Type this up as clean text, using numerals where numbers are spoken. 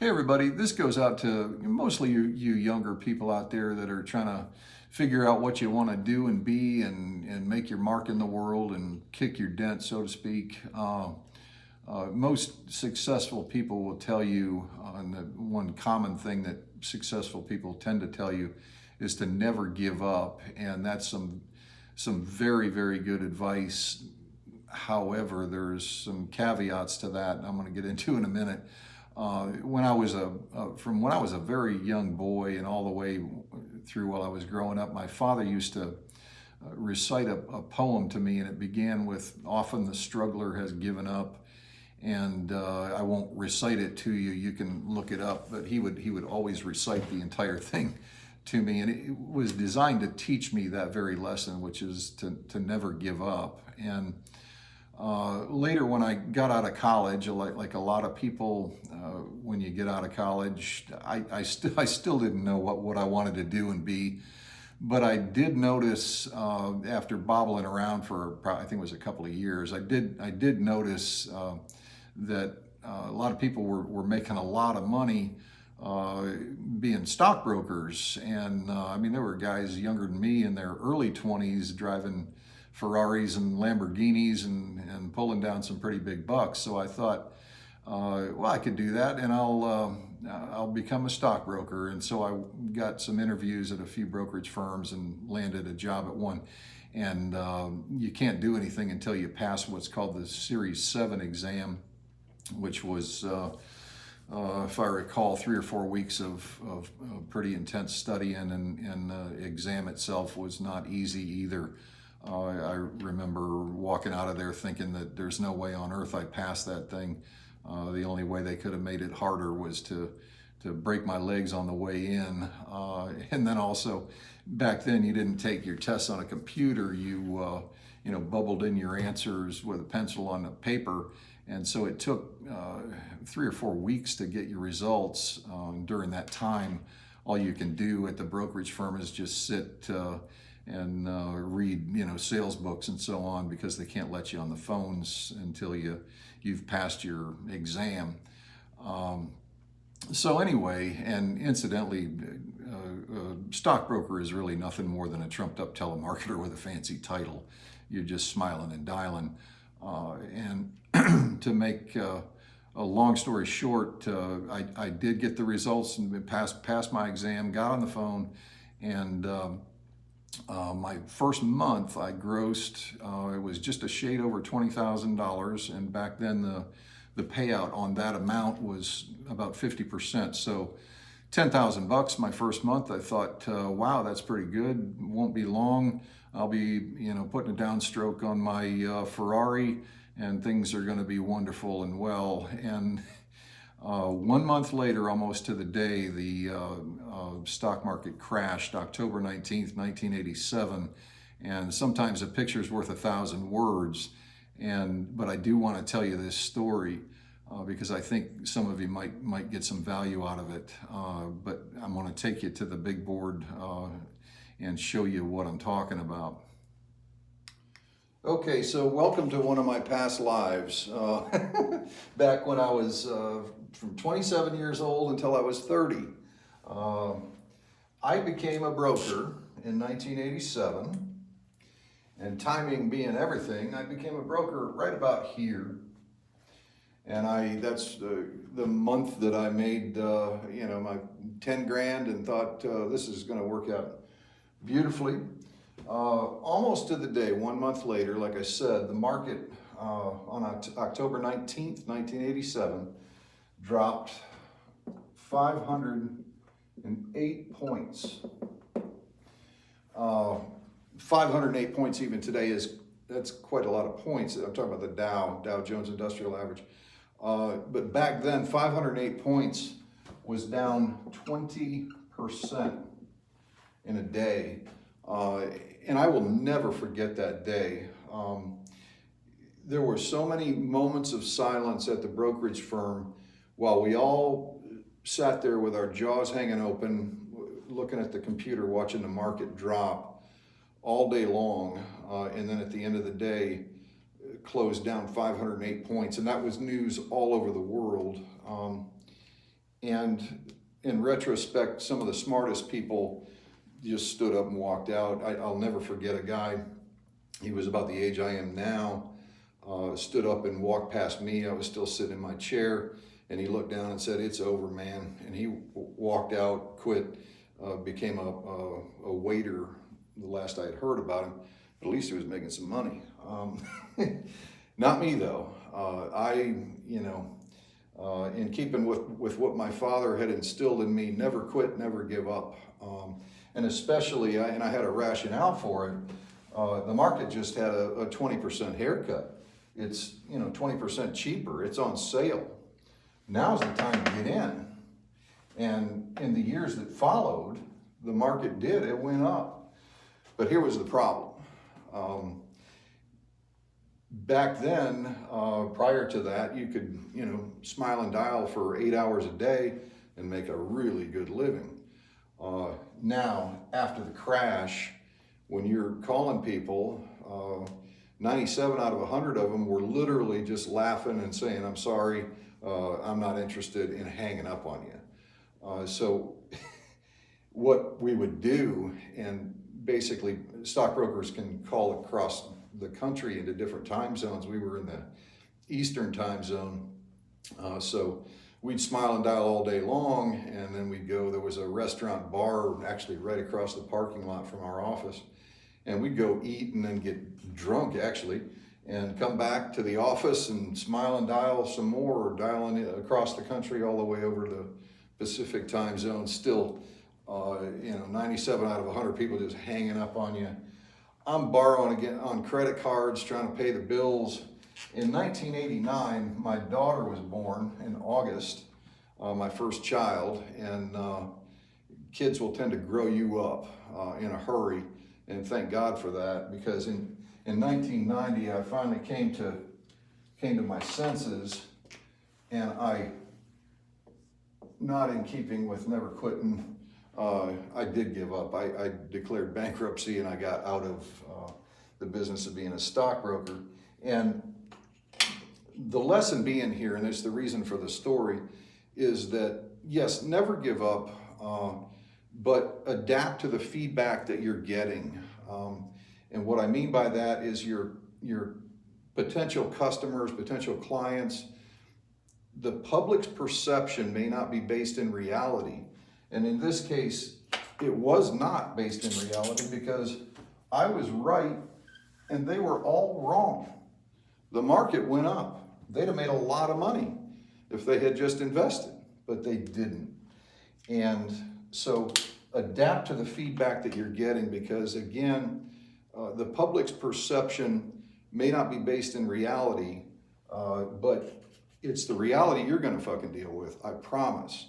Hey everybody, this goes out to mostly you younger people out there that are trying to figure out what you want to do and be and make your mark in the world and kick your dent, so to speak. Most successful people will tell you, and the one common thing that successful people tend to tell you is to never give up, and that's some very, very good advice. However, there's some caveats to that I'm going to get into in a minute. From when I was a very young boy and all the way through while I was growing up, my father used to recite a poem to me, and it began with "Often the struggler has given up." And I won't recite it to you. You can look it up. But he would always recite the entire thing to me, and it was designed to teach me that very lesson, which is to never give up. And later, when I got out of college, like a lot of people, when you get out of college, I still didn't know what I wanted to do and be. But I did notice after bobbling around for I think it was a couple of years, I did notice that a lot of people were making a lot of money being stockbrokers. And I mean, there were guys younger than me in their early 20s driving Ferraris and Lamborghinis and pulling down some pretty big bucks. So I thought, well, I could do that, and I'll become a stockbroker. And so I got some interviews at a few brokerage firms and landed a job at one. And you can't do anything until you pass what's called the Series 7 exam, which was, if I recall, 3 or 4 weeks of pretty intense studying, and the exam itself was not easy either. I remember walking out of there thinking that there's no way on earth I'd pass that thing. The only way they could have made it harder was to break my legs on the way in. And then also, back then you didn't take your tests on a computer. You bubbled in your answers with a pencil on the paper. And so it took 3 or 4 weeks to get your results. During that time, all you can do at the brokerage firm is just sit and read, sales books and so on, because they can't let you on the phones until you've passed your exam. So anyway, and incidentally, a stockbroker is really nothing more than a trumped-up telemarketer with a fancy title. You're just smiling and dialing. And to make a long story short, I did get the results and passed my exam, got on the phone, and my first month I grossed, it was just a shade over $20,000, and back then the payout on that amount was about 50%. So $10,000 my first month. I thought, wow, that's pretty good. Won't be long. I'll be putting a downstroke on my Ferrari, and things are going to be wonderful and well. And 1 month later, almost to the day, the stock market crashed, October 19th, 1987. And sometimes a picture's worth 1,000 words. But I do want to tell you this story because I think some of you might get some value out of it. But I'm going to take you to the big board and show you what I'm talking about. Okay, so welcome to one of my past lives. Back when I was from 27 years old until I was 30. I became a broker in 1987, and timing being everything, I became a broker right about here. And that's the month that I made my 10 grand and thought this is going to work out beautifully. Almost to the day, 1 month later, like I said, the market on October 19th, 1987, dropped 508 points. 508 points even today that's quite a lot of points. I'm talking about the Dow Jones Industrial Average. But back then, 508 points was down 20% in a day. And I will never forget that day. There were so many moments of silence at the brokerage firm while we all sat there with our jaws hanging open, looking at the computer, watching the market drop all day long. And then at the end of the day, closed down 508 points. And that was news all over the world. And in retrospect, some of the smartest people just stood up and walked out. I'll never forget a guy, he was about the age I am now, stood up and walked past me. I was still sitting in my chair, and he looked down and said, "It's over, man." And he walked out, quit, became a waiter, the last I had heard about him. But at least he was making some money. Not me, though. In keeping with what my father had instilled in me, never quit, never give up. And especially, I had a rationale for it. The market just had a 20% haircut. It's 20% cheaper. It's on sale. Now's the time to get in. And in the years that followed, the market did. It went up. But here was the problem. Back then, prior to that, you could, smile and dial for 8 hours a day and make a really good living. Now, after the crash, when you're calling people, 97 out of 100 of them were literally just laughing and saying, "I'm sorry, I'm not interested," in hanging up on you. So what we would do, and basically stockbrokers can call across the country into different time zones. We were in the Eastern time zone. So we'd smile and dial all day long, and then we'd go, there was a restaurant bar actually right across the parking lot from our office, and we'd go eat and then get drunk actually, and come back to the office and smile and dial some more, dialing it across the country all the way over to the Pacific time zone. Still, 97 out of 100 people just hanging up on you. I'm borrowing again on credit cards, trying to pay the bills. In 1989, my daughter was born in August, my first child, and kids will tend to grow you up in a hurry, and thank God for that, because in 1990, I finally came to my senses, and not in keeping with never quitting, I did give up. I declared bankruptcy, and I got out of the business of being a stockbroker. And the lesson being here, and it's the reason for the story, is that yes, never give up, but adapt to the feedback that you're getting. And what I mean by that is your potential customers, potential clients, the public's perception may not be based in reality. And in this case, it was not based in reality, because I was right and they were all wrong. The market went up. They'd have made a lot of money if they had just invested, but they didn't. And so adapt to the feedback that you're getting, because again, the public's perception may not be based in reality, but it's the reality you're gonna fucking deal with, I promise.